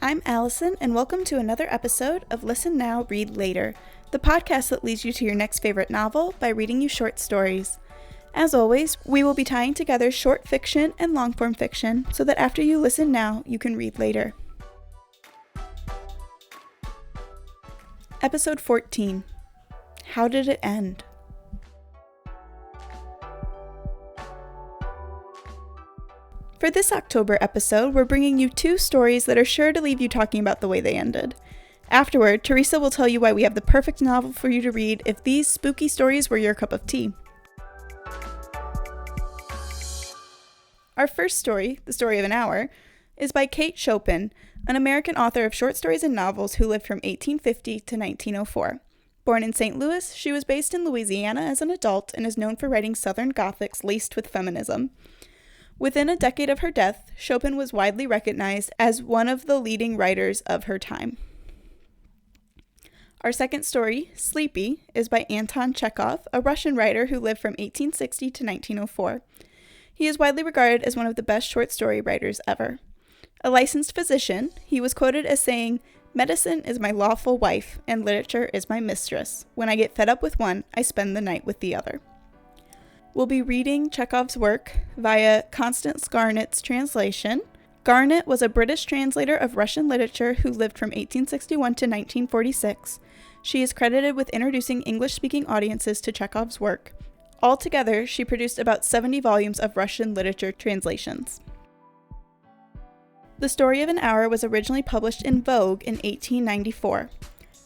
I'm Allison, and welcome to another episode of Listen Now, Read Later, the podcast that leads you to your next favorite novel by reading you short stories. As always, we will be tying together short fiction and long-form fiction so that after you listen now, you can read later. Episode 14. How did it end? For this October episode, we're bringing you two stories that are sure to leave you talking about the way they ended. Afterward, Teresa will tell you why we have the perfect novel for you to read if these spooky stories were your cup of tea. Our first story, The Story of an Hour, is by Kate Chopin, an American author of short stories and novels who lived from 1850 to 1904. Born in St. Louis, she was based in Louisiana as an adult and is known for writing Southern Gothics laced with feminism. Within a decade of her death, Chopin was widely recognized as one of the leading writers of her time. Our second story, Sleepy, is by Anton Chekhov, a Russian writer who lived from 1860 to 1904. He is widely regarded as one of the best short story writers ever. A licensed physician, he was quoted as saying, "Medicine is my lawful wife, and literature is my mistress. When I get fed up with one, I spend the night with the other." We'll be reading Chekhov's work via Constance Garnett's translation. Garnett was a British translator of Russian literature who lived from 1861 to 1946. She is credited with introducing English-speaking audiences to Chekhov's work. Altogether, she produced about 70 volumes of Russian literature translations. The Story of an Hour was originally published in Vogue in 1894.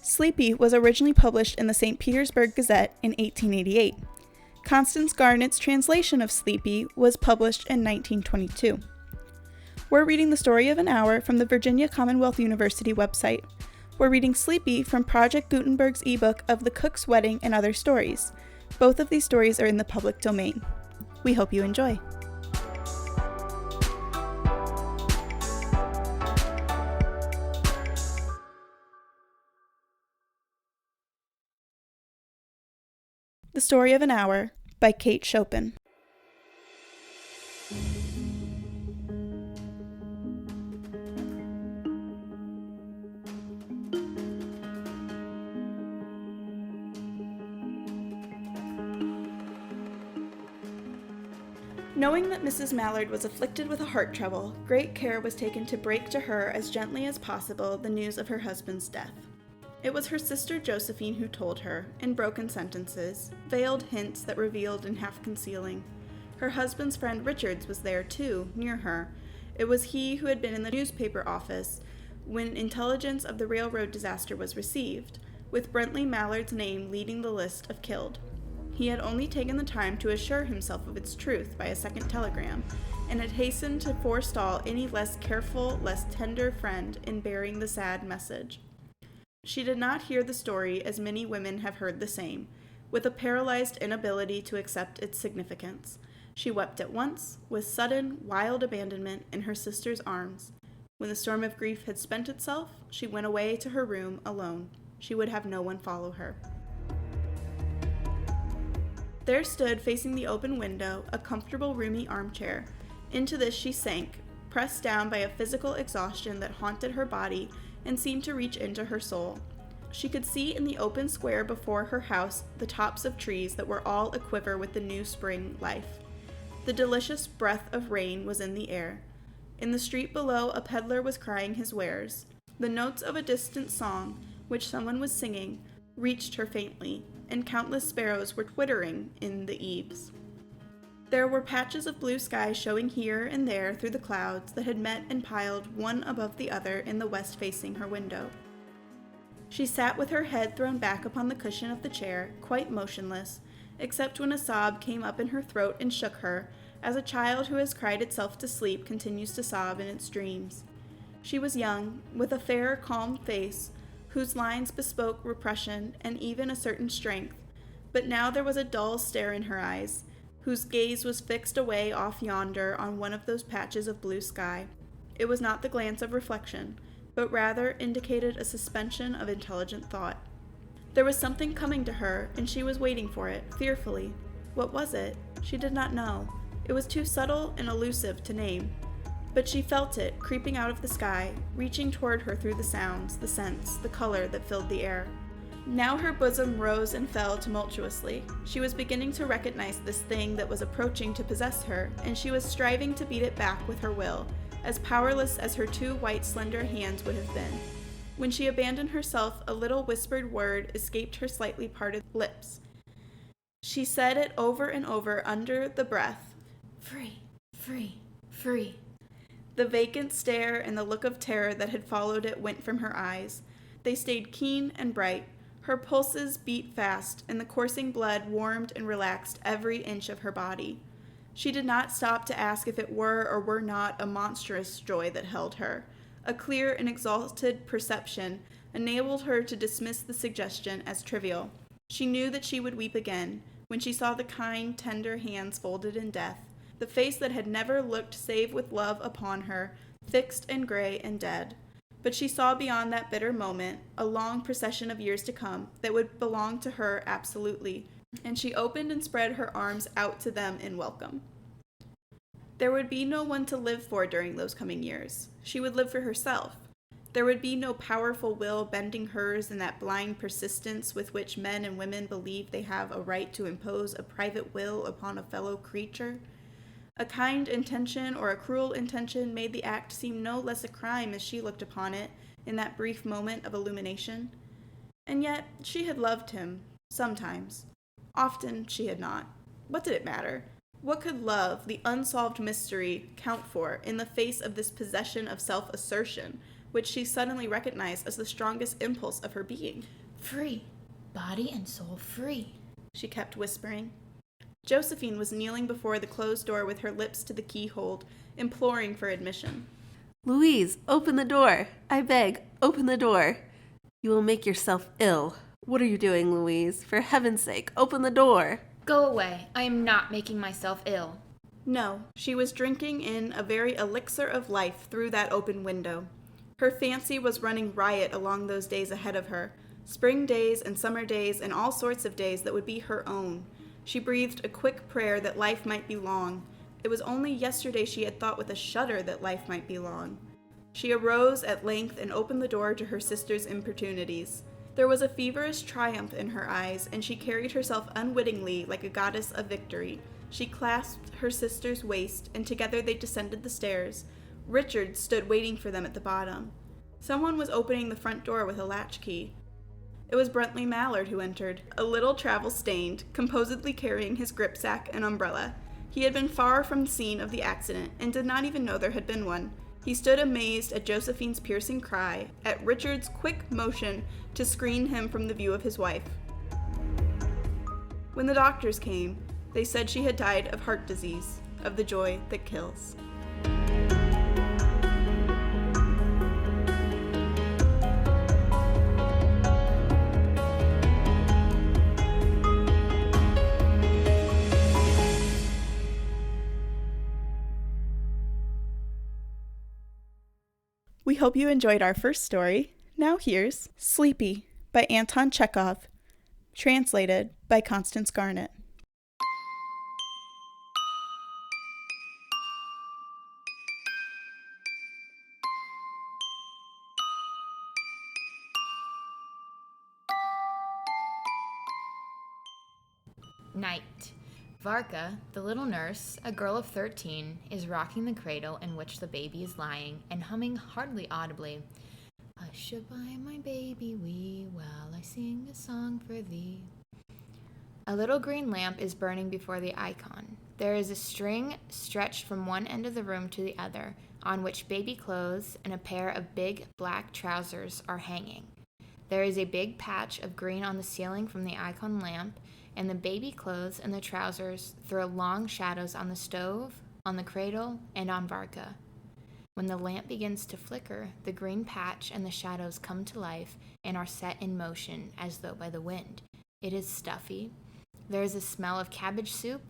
Sleepy was originally published in the St. Petersburg Gazette in 1888. Constance Garnett's translation of Sleepy was published in 1922. We're reading The Story of an Hour from the Virginia Commonwealth University website. We're reading Sleepy from Project Gutenberg's ebook of The Cook's Wedding and Other Stories. Both of these stories are in the public domain. We hope you enjoy. The Story of an Hour by Kate Chopin. Knowing that Mrs. Mallard was afflicted with a heart trouble, great care was taken to break to her as gently as possible the news of her husband's death. It was her sister Josephine who told her, in broken sentences, veiled hints that revealed in half-concealing. Her husband's friend Richards was there, too, near her. It was he who had been in the newspaper office when intelligence of the railroad disaster was received, with Brentley Mallard's name leading the list of killed. He had only taken the time to assure himself of its truth by a second telegram, and had hastened to forestall any less careful, less tender friend in bearing the sad message. She did not hear the story as many women have heard the same, with a paralyzed inability to accept its significance. She wept at once, with sudden, wild abandonment, in her sister's arms. When the storm of grief had spent itself, she went away to her room alone. She would have no one follow her. There stood, facing the open window, a comfortable, roomy armchair. Into this she sank, pressed down by a physical exhaustion that haunted her body and seemed to reach into her soul. She could see in the open square before her house the tops of trees that were all aquiver with the new spring life. The delicious breath of rain was in the air. In the street below, a peddler was crying his wares. The notes of a distant song, which someone was singing, reached her faintly, and countless sparrows were twittering in the eaves. There were patches of blue sky showing here and there through the clouds that had met and piled one above the other in the west facing her window. She sat with her head thrown back upon the cushion of the chair, quite motionless, except when a sob came up in her throat and shook her, as a child who has cried itself to sleep continues to sob in its dreams. She was young, with a fair, calm face, whose lines bespoke repression and even a certain strength, but now there was a dull stare in her eyes, whose gaze was fixed away off yonder on one of those patches of blue sky. It was not the glance of reflection, but rather indicated a suspension of intelligent thought. There was something coming to her, and she was waiting for it, fearfully. What was it? She did not know. It was too subtle and elusive to name. But she felt it, creeping out of the sky, reaching toward her through the sounds, the scents, the color that filled the air. Now her bosom rose and fell tumultuously. She was beginning to recognize this thing that was approaching to possess her, and she was striving to beat it back with her will, as powerless as her two white, slender hands would have been. When she abandoned herself, a little whispered word escaped her slightly parted lips. She said it over and over under the breath. "Free, free, free." The vacant stare and the look of terror that had followed it went from her eyes. They stayed keen and bright. Her pulses beat fast, and the coursing blood warmed and relaxed every inch of her body. She did not stop to ask if it were or were not a monstrous joy that held her. A clear and exalted perception enabled her to dismiss the suggestion as trivial. She knew that she would weep again, when she saw the kind, tender hands folded in death, the face that had never looked save with love upon her, fixed and gray and dead. But she saw beyond that bitter moment a long procession of years to come that would belong to her absolutely, and she opened and spread her arms out to them in welcome. There would be no one to live for during those coming years. She would live for herself. There would be no powerful will bending hers in that blind persistence with which men and women believe they have a right to impose a private will upon a fellow creature. A kind intention or a cruel intention made the act seem no less a crime as she looked upon it in that brief moment of illumination. And yet she had loved him, sometimes. Often she had not. What did it matter? What could love, the unsolved mystery, count for in the face of this possession of self-assertion, which she suddenly recognized as the strongest impulse of her being? "Free, body and soul free," she kept whispering. Josephine was kneeling before the closed door with her lips to the keyhole, imploring for admission. "Louise, open the door. I beg, open the door. You will make yourself ill. What are you doing, Louise? For heaven's sake, open the door." "Go away. I am not making myself ill." No, she was drinking in a very elixir of life through that open window. Her fancy was running riot along those days ahead of her, spring days and summer days and all sorts of days that would be her own. She breathed a quick prayer that life might be long. It was only yesterday she had thought with a shudder that life might be long. She arose at length and opened the door to her sister's importunities. There was a feverish triumph in her eyes, and she carried herself unwittingly like a goddess of victory. She clasped her sister's waist, and together they descended the stairs. Richard stood waiting for them at the bottom. Someone was opening the front door with a latchkey. It was Bruntley Mallard who entered, a little travel-stained, composedly carrying his gripsack and umbrella. He had been far from the scene of the accident, and did not even know there had been one. He stood amazed at Josephine's piercing cry, at Richard's quick motion to screen him from the view of his wife. When the doctors came, they said she had died of heart disease, of the joy that kills. We hope you enjoyed our first story. Now here's Sleepy by Anton Chekhov, translated by Constance Garnett. Night. Varka, the little nurse, a girl of 13, is rocking the cradle in which the baby is lying and humming hardly audibly, "Hush-a-bye, my baby wee, while I sing a song for thee." A little green lamp is burning before the icon. There is a string stretched from one end of the room to the other, on which baby clothes and a pair of big black trousers are hanging. There is a big patch of green on the ceiling from the icon lamp, and the baby clothes and the trousers throw long shadows on the stove, on the cradle, and on Varka. When the lamp begins to flicker, the green patch and the shadows come to life and are set in motion as though by the wind. It is stuffy. There is a smell of cabbage soup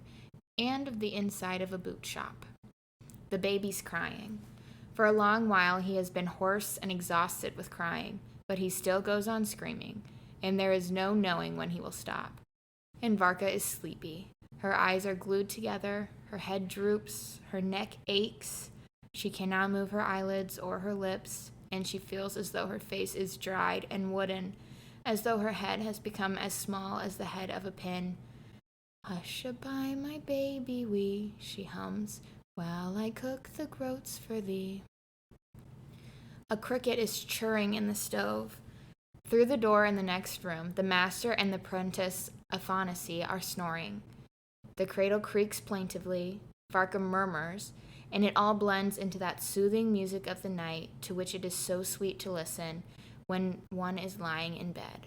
and of the inside of a boot shop. The baby's crying. For a long while he has been hoarse and exhausted with crying, but he still goes on screaming, and there is no knowing when he will stop. And Varka is sleepy. Her eyes are glued together, her head droops, her neck aches. She cannot move her eyelids or her lips, and she feels as though her face is dried and wooden, as though her head has become as small as the head of a pin. Hush-a-bye, my baby wee, she hums, while I cook the groats for thee. A cricket is churring in the stove. Through the door in the next room, the master and the apprentice Afanasy are snoring. The cradle creaks plaintively, Varka murmurs, and it all blends into that soothing music of the night to which it is so sweet to listen when one is lying in bed.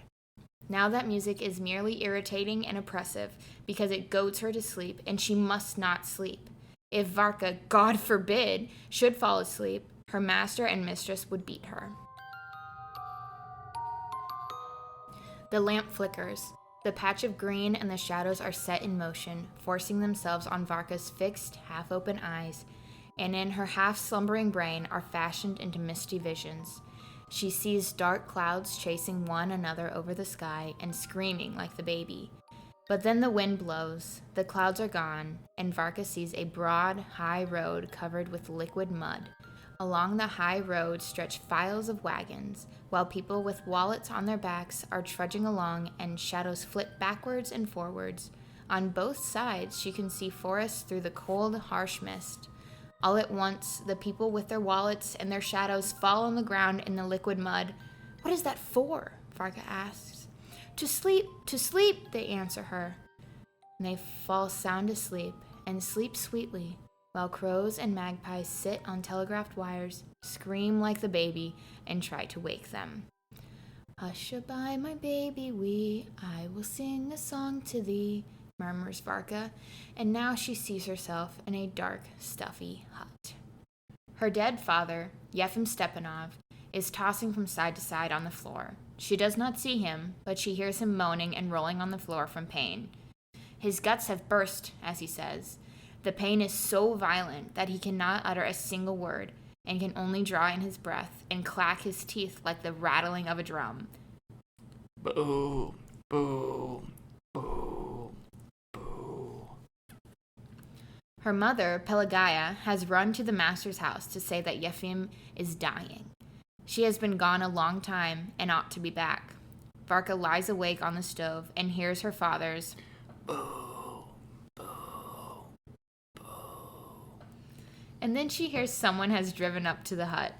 Now that music is merely irritating and oppressive because it goads her to sleep, and she must not sleep. If Varka, God forbid, should fall asleep, her master and mistress would beat her. The lamp flickers. The patch of green and the shadows are set in motion, forcing themselves on Varka's fixed, half-open eyes, and in her half-slumbering brain are fashioned into misty visions. She sees dark clouds chasing one another over the sky and screaming like the baby. But then the wind blows, the clouds are gone, and Varka sees a broad, high road covered with liquid mud. Along the high road stretch files of wagons, while people with wallets on their backs are trudging along and shadows flit backwards and forwards. On both sides she can see forests through the cold, harsh mist. All at once, the people with their wallets and their shadows fall on the ground in the liquid mud. "What is that for?" Varka asks. To sleep, they answer her. And they fall sound asleep and sleep sweetly, while crows and magpies sit on telegraphed wires, scream like the baby, and try to wake them. "Hush-a-bye, my baby wee, I will sing a song to thee," murmurs Varka, and now she sees herself in a dark, stuffy hut. Her dead father, Yefim Stepanov, is tossing from side to side on the floor. She does not see him, but she hears him moaning and rolling on the floor from pain. His guts have burst, as he says. The pain is so violent that he cannot utter a single word, and can only draw in his breath and clack his teeth like the rattling of a drum. Boo, boo, boo, boo. Her mother, Pelagaya, has run to the master's house to say that Yefim is dying. She has been gone a long time and ought to be back. Varka lies awake on the stove and hears her father's Boo, boo, boo. And then she hears someone has driven up to the hut.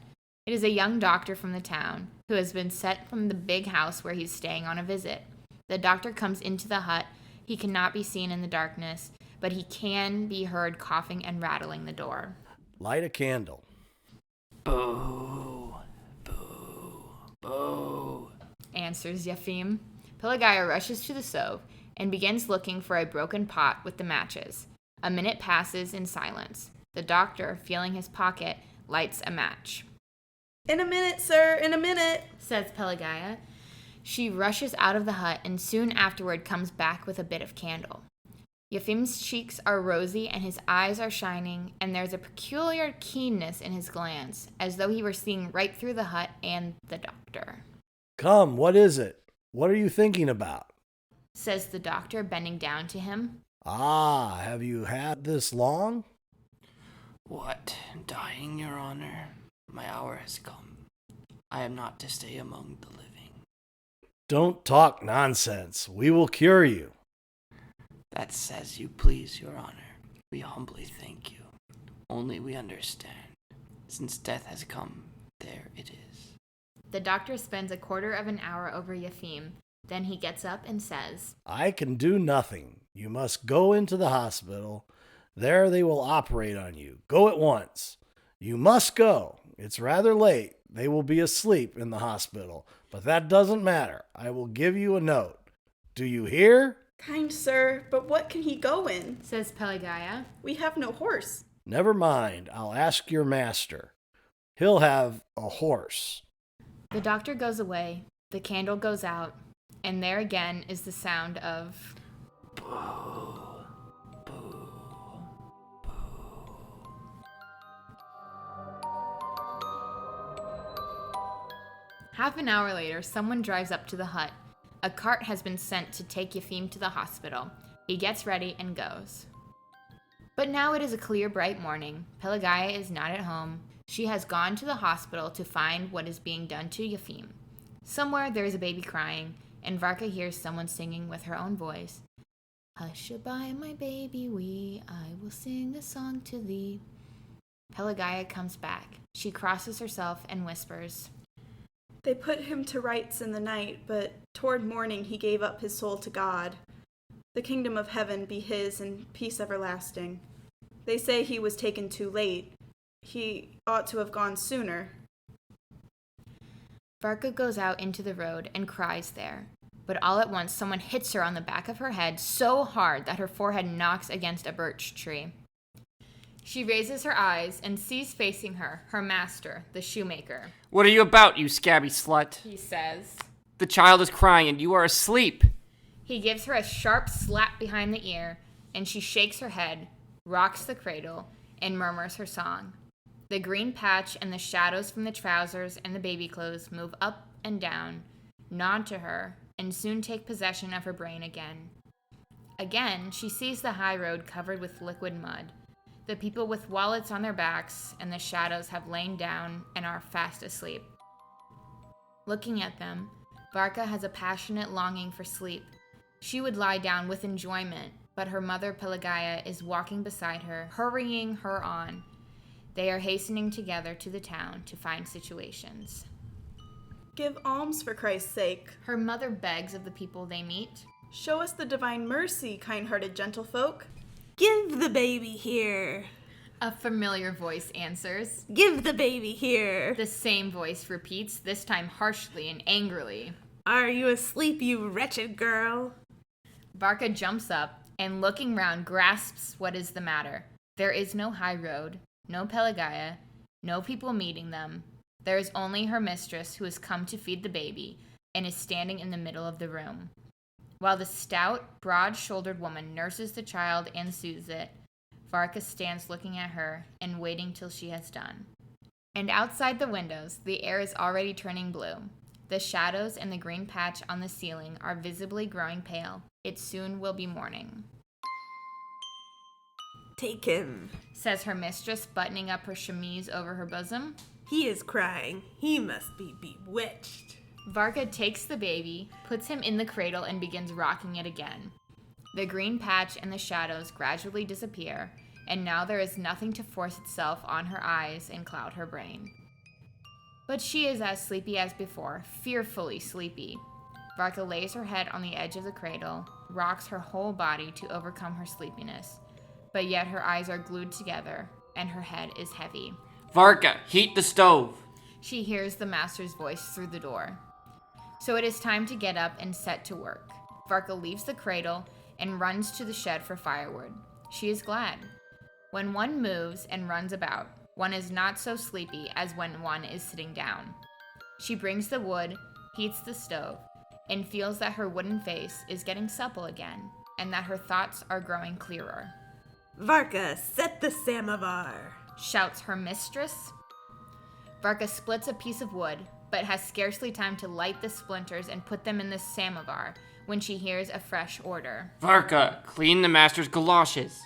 It is a young doctor from the town, who has been sent from the big house where he's staying on a visit. The doctor comes into the hut. He cannot be seen in the darkness, but he can be heard coughing and rattling the door. Light a candle. Boo, boo, boo. Answers Yefim. Pelagaya rushes to the stove and begins looking for a broken pot with the matches. A minute passes in silence. The doctor, feeling his pocket, lights a match. "In a minute, sir, in a minute," says Pelagaya. She rushes out of the hut and soon afterward comes back with a bit of candle. Yefim's cheeks are rosy and his eyes are shining, and there's a peculiar keenness in his glance, as though he were seeing right through the hut and the doctor. Come, what is it? What are you thinking about? Says the doctor, bending down to him. Ah, have you had this long? What? Dying, Your Honor? My hour has come. I am not to stay among the living. Don't talk nonsense. We will cure you. That's as you please, Your Honor. We humbly thank you. Only we understand. Since death has come, there it is. The doctor spends a quarter of an hour over Yefim. Then he gets up and says, I can do nothing. You must go into the hospital. There they will operate on you. Go at once. You must go. It's rather late. They will be asleep in the hospital. But that doesn't matter. I will give you a note. Do you hear? "Kind sir, but what can he go in? says Pelagaya. We have no horse." Never mind. I'll ask your master. He'll have a horse. The doctor goes away. The candle goes out. And there again is the sound of Boo, boo, boo. Half an hour later, someone drives up to the hut. A cart has been sent to take Yefim to the hospital. He gets ready and goes. But now it is a clear, bright morning. Pelagaya is not at home. She has gone to the hospital to find what is being done to Yefim. Somewhere there is a baby crying, and Varka hears someone singing with her own voice. Hush-a-bye, my baby wee, I will sing a song to thee. Pelagaya comes back. She crosses herself and whispers, They put him to rights in the night, but toward morning he gave up his soul to God. The kingdom of heaven be his and peace everlasting. They say he was taken too late. He ought to have gone sooner. Varka goes out into the road and cries there. But all at once someone hits her on the back of her head so hard that her forehead knocks against a birch tree. She raises her eyes and sees facing her her master, the shoemaker. What are you about, you scabby slut? He says. The child is crying and you are asleep. He gives her a sharp slap behind the ear, and she shakes her head, rocks the cradle, and murmurs her song. The green patch and the shadows from the trousers and the baby clothes move up and down, nod to her, and soon take possession of her brain again. Again, she sees the high road covered with liquid mud. The people with wallets on their backs and the shadows have lain down and are fast asleep. Looking at them, Varka has a passionate longing for sleep. She would lie down with enjoyment, but her mother Pelagaya is walking beside her, hurrying her on. They are hastening together to the town to find situations. Give alms for Christ's sake. Her mother begs of the people they meet. Show us the divine mercy, kind-hearted gentlefolk. Give the baby here. A familiar voice answers. Give the baby here. The same voice repeats, this time harshly and angrily. Are you asleep, you wretched girl? Varka jumps up and, looking round, grasps what is the matter. There is no high road, no Pelagaya, no people meeting them. There is only her mistress, who has come to feed the baby and is standing in the middle of the room. While the stout, broad-shouldered woman nurses the child and soothes it, Varka stands looking at her and waiting till she has done. And outside the windows, the air is already turning blue. The shadows and the green patch on the ceiling are visibly growing pale. It soon will be morning. Take him. Says her mistress, buttoning up her chemise over her bosom. He is crying. He must be bewitched. Varka takes the baby, puts him in the cradle, and begins rocking it again. The green patch and the shadows gradually disappear, and now there is nothing to force itself on her eyes and cloud her brain. But she is as sleepy as before, fearfully sleepy. Varka lays her head on the edge of the cradle, rocks her whole body to overcome her sleepiness, but yet her eyes are glued together, and her head is heavy. Varka, heat the stove. She hears the master's voice through the door. So it is time to get up and set to work. Varka leaves the cradle and runs to the shed for firewood. She is glad. When one moves and runs about, one is not so sleepy as when one is sitting down. She brings the wood, heats the stove, and feels that her wooden face is getting supple again, and that her thoughts are growing clearer. Varka, set the samovar. Shouts her mistress. Varka splits a piece of wood, but has scarcely time to light the splinters and put them in the samovar when she hears a fresh order. Varka, clean the master's galoshes.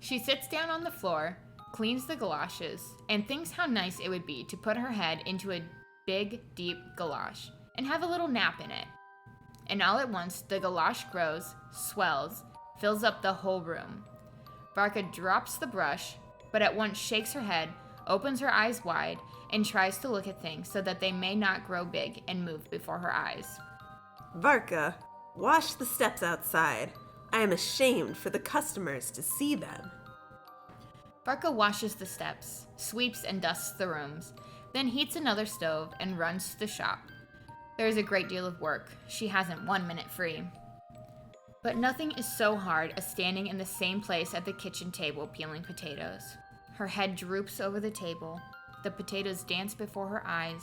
She sits down on the floor, cleans the galoshes, and thinks how nice it would be to put her head into a big, deep galosh and have a little nap in it. And all at once, the galosh grows, swells, fills up the whole room. Varka drops the brush, but at once shakes her head, opens her eyes wide, and tries to look at things so that they may not grow big and move before her eyes. Varka, wash the steps outside. I am ashamed for the customers to see them. Varka washes the steps, sweeps and dusts the rooms, then heats another stove and runs to the shop. There is a great deal of work. She hasn't 1 minute free. But nothing is so hard as standing in the same place at the kitchen table peeling potatoes. Her head droops over the table. The potatoes dance before her eyes.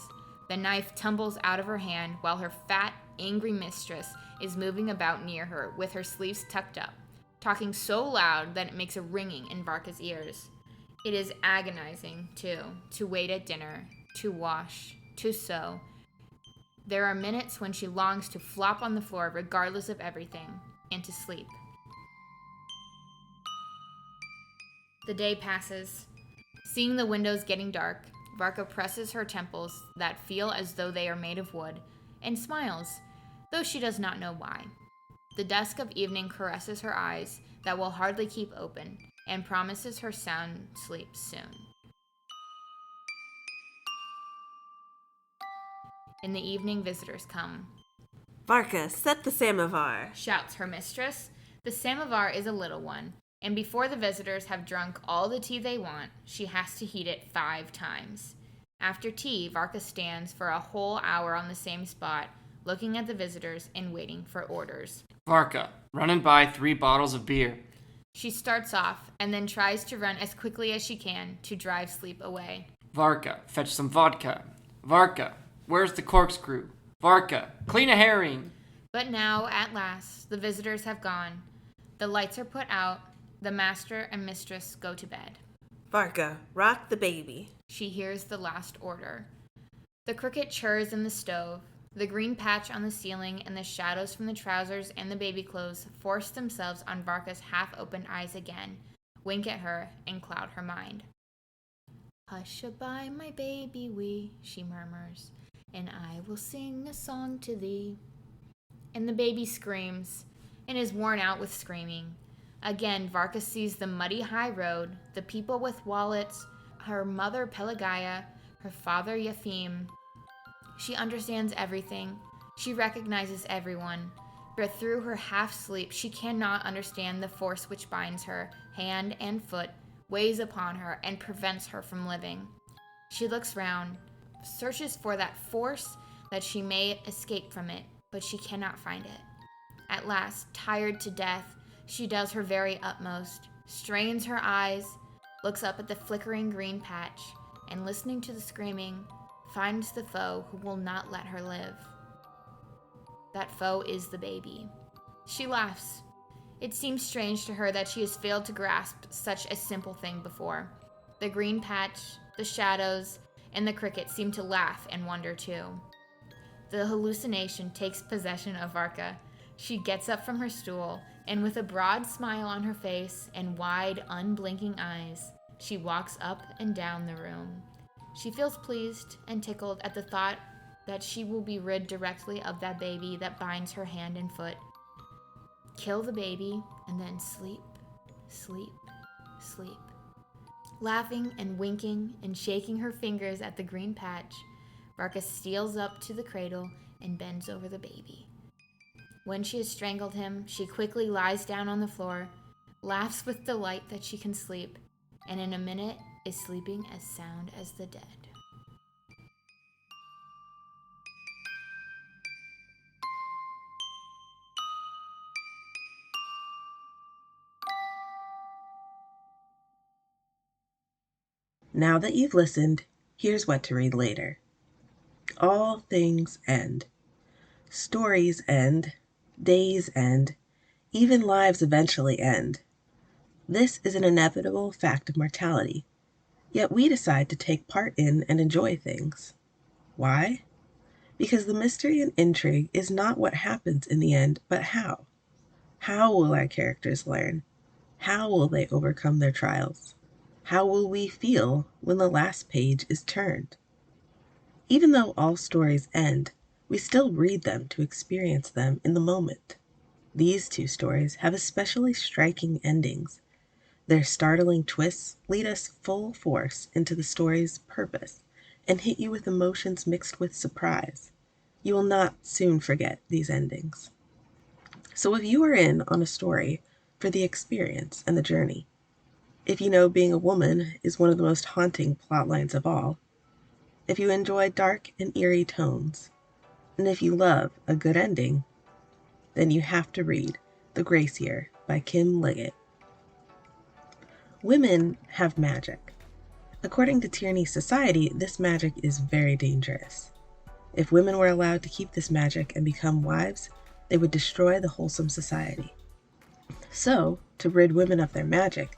The knife tumbles out of her hand while her fat, angry mistress is moving about near her with her sleeves tucked up, talking so loud that it makes a ringing in Varka's ears. It is agonizing, too, to wait at dinner, to wash, to sew. There are minutes when she longs to flop on the floor regardless of everything, and to sleep. The day passes. Seeing the windows getting dark, Varka presses her temples that feel as though they are made of wood and smiles, though she does not know why. The dusk of evening caresses her eyes that will hardly keep open and promises her sound sleep soon. In the evening, visitors come. Varka, set the samovar. Shouts her mistress. The samovar is a little one, and before the visitors have drunk all the tea they want, she has to heat it 5 times. After tea, Varka stands for a whole hour on the same spot, looking at the visitors and waiting for orders. Varka, run and buy 3 bottles of beer. She starts off and then tries to run as quickly as she can to drive sleep away. Varka, fetch some vodka. Varka, where's the corkscrew? Varka, clean a herring. But now, at last, the visitors have gone. The lights are put out. The master and mistress go to bed. Varka, rock the baby. She hears the last order. The cricket churs in the stove. The green patch on the ceiling and the shadows from the trousers and the baby clothes force themselves on Varka's half-opened eyes again, wink at her, and cloud her mind. "Hush-a-bye, my baby wee," she murmurs, "and I will sing a song to thee." And the baby screams, and is worn out with screaming. Again, Varka sees the muddy high road, the people with wallets, her mother Pelagaya, her father Yefim. She understands everything. She recognizes everyone. But through her half-sleep, she cannot understand the force which binds her, hand and foot, weighs upon her, and prevents her from living. She looks round, searches for that force that she may escape from it, but she cannot find it. At last, tired to death, she does her very utmost, strains her eyes, looks up at the flickering green patch, and listening to the screaming, finds the foe who will not let her live. That foe is the baby. She laughs. It seems strange to her that she has failed to grasp such a simple thing before. The green patch, the shadows, and the cricket seem to laugh and wonder too. The hallucination takes possession of Varka. She gets up from her stool, and with a broad smile on her face and wide, unblinking eyes, she walks up and down the room. She feels pleased and tickled at the thought that she will be rid directly of that baby that binds her hand and foot. Kill the baby, and then sleep, sleep, sleep. Laughing and winking and shaking her fingers at the green patch, Varka steals up to the cradle and bends over the baby. When she has strangled him, she quickly lies down on the floor, laughs with delight that she can sleep, and in a minute is sleeping as sound as the dead. Now that you've listened, here's what to read later. All things end. Stories end. Days end. Even lives eventually end. This is an inevitable fact of mortality. Yet we decide to take part in and enjoy things. Why? Because the mystery and intrigue is not what happens in the end, but how. How will our characters learn? How will they overcome their trials? How will we feel when the last page is turned? Even though all stories end, we still read them to experience them in the moment. These 2 stories have especially striking endings. Their startling twists lead us full force into the story's purpose and hit you with emotions mixed with surprise. You will not soon forget these endings. So if you are in on a story for the experience and the journey, if you know being a woman is one of the most haunting plot lines of all, if you enjoy dark and eerie tones, and if you love a good ending, then you have to read The Gracier by Kim Liggett. Women have magic. According to Tierney's society, this magic is very dangerous. If women were allowed to keep this magic and become wives, they would destroy the wholesome society. So, to rid women of their magic,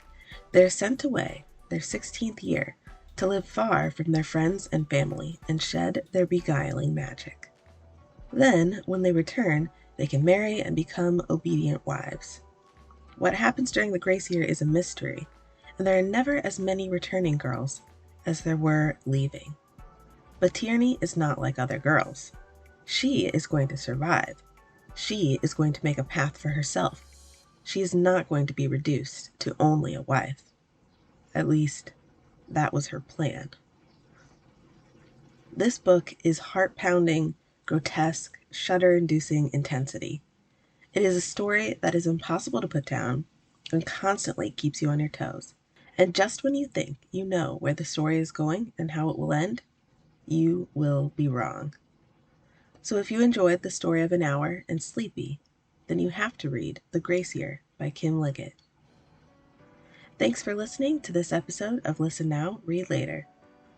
they are sent away, their 16th year, to live far from their friends and family and shed their beguiling magic. Then, when they return, they can marry and become obedient wives. What happens during the grace year is a mystery, and there are never as many returning girls as there were leaving. But Tierney is not like other girls. She is going to survive. She is going to make a path for herself. She is not going to be reduced to only a wife. At least, that was her plan. This book is heart-pounding, grotesque, shudder-inducing intensity. It is a story that is impossible to put down and constantly keeps you on your toes. And just when you think you know where the story is going and how it will end, you will be wrong. So if you enjoyed The Story of an Hour and Sleepy, then you have to read The Gracier by Kim Liggett. Thanks for listening to this episode of Listen Now, Read Later.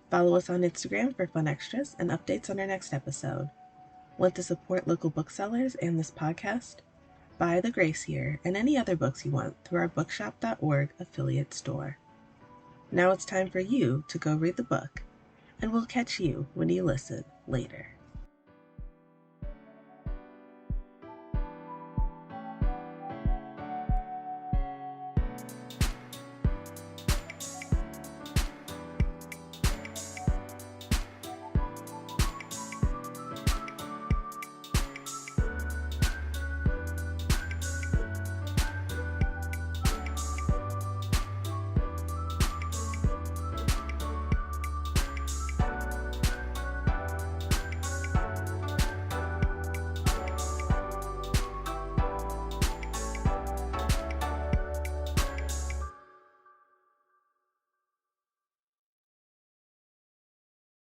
Follow us on Instagram for fun extras and updates on our next episode. Want to support local booksellers and this podcast? Buy The Gracier and any other books you want through our bookshop.org affiliate store. Now it's time for you to go read the book, and we'll catch you when you listen later.